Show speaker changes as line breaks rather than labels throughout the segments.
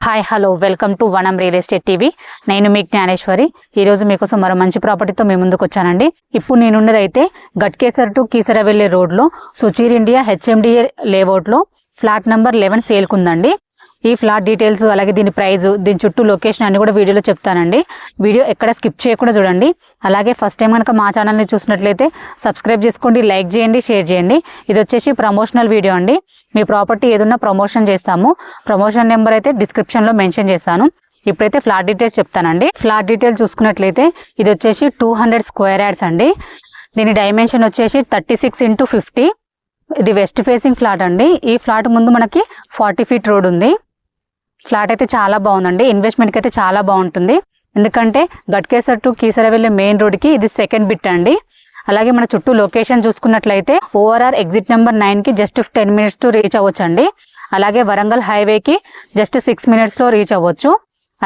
Hi hello welcome to వనం real estate TV. నేను మీ జ్ఞానేశ్వరి. ఈరోజు మీకోసం మరో మంచి ప్రాపర్టీతో మీ ముందుకు వచ్చానండి. ఇప్పుడు నేనున్నదైతే గట్కేసర్ టు కీసరవెల్లి రోడ్లో సుచీర్ ఇండియా హెచ్ఎండిఏ లేఅవుట్లో ఫ్లాట్ నెంబర్ 11 సేల్కుందండి. ఈ ఫ్లాట్ డీటెయిల్స్ అలాగే దీని ప్రైస్, దీని చుట్టూ లొకేషన్ అన్ని కూడా వీడియోలో చెప్తానండి. వీడియో ఎక్కడ స్కిప్ చేయకుండా చూడండి. అలాగే ఫస్ట్ టైం కనుక మా ఛానల్ని చూసినట్లయితే సబ్స్క్రైబ్ చేసుకోండి, లైక్ చేయండి, షేర్ చేయండి. ఇది వచ్చేసి ప్రమోషనల్ వీడియో అండి. మీ ప్రాపర్టీ ఏదన్నా ప్రమోషన్ చేస్తాము. ప్రమోషన్ నెంబర్ అయితే డిస్క్రిప్షన్లో మెన్షన్ చేస్తాను. ఇప్పుడైతే ఫ్లాట్ డీటెయిల్స్ చెప్తానండి. ఫ్లాట్ డీటెయిల్స్ చూసుకున్నట్లయితే ఇది వచ్చేసి 200 స్క్వేర్ యార్డ్స్ అండి. దీని డైమెన్షన్ వచ్చేసి 36x50. ఇది వెస్ట్ ఫేసింగ్ ఫ్లాట్ అండి. ఈ ఫ్లాట్ ముందు మనకి 40 ఫీట్ రోడ్ ఉంది. ఫ్లాట్ అయితే చాలా బాగుందండి. ఇన్వెస్ట్మెంట్కి అయితే చాలా బాగుంటుంది. ఎందుకంటే గట్కేసర్ టు కీసరవెల్లి మెయిన్ రోడ్కి ఇది సెకండ్ బిట్ అండి. అలాగే మన చుట్టూ లొకేషన్ చూసుకున్నట్లయితే ఓఆర్ఆర్ ఎగ్జిట్ నెంబర్ 9కి జస్ట్ 10 మినిట్స్ టు రీచ్ అవ్వచ్చు అండి. అలాగే వరంగల్ హైవేకి జస్ట్ 6 మినిట్స్లో రీచ్ అవ్వచ్చు.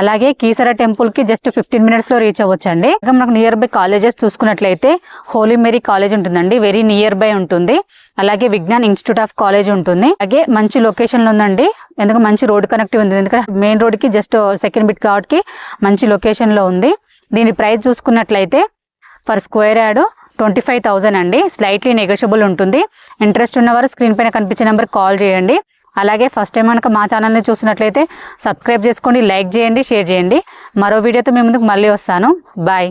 అలాగే కీసర టెంపుల్కి జస్ట్ 15 మినిట్స్లో రీచ్ అవ్వచ్చు అండి. మనకు నియర్ బై కాలేజెస్ చూసుకున్నట్లయితే హోలీ మేరీ కాలేజ్ ఉంటుందండి, వెరీ నియర్ బై ఉంటుంది. అలాగే విజ్ఞాన్ ఇన్స్టిట్యూట్ ఆఫ్ కాలేజ్ ఉంటుంది. అలాగే మంచి లొకేషన్లో ఉందండి. ఎందుకంటే మంచి రోడ్ కనెక్టివ్ ఉంది. ఎందుకంటే మెయిన్ రోడ్కి జస్ట్ సెకండ్ బిట్ కాబట్టి మంచి లొకేషన్లో ఉంది. దీని ప్రైస్ చూసుకున్నట్లయితే పర్ స్క్వేర్ యార్డ్ 25,000 అండి. స్లైట్లీ నెగోషియబుల్ ఉంటుంది. ఇంట్రెస్ట్ ఉన్నవారు స్క్రీన్ పైన కనిపించే నెంబర్ కాల్ చేయండి. అలాగే ఫస్ట్ టైం కనుక మా ఛానల్ని చూసినట్లయితే సబ్స్క్రైబ్ చేసుకోండి, లైక్ చేయండి, షేర్ చేయండి. మరో వీడియోతో మీ ముందుకు మళ్ళీ వస్తాను. బాయ్.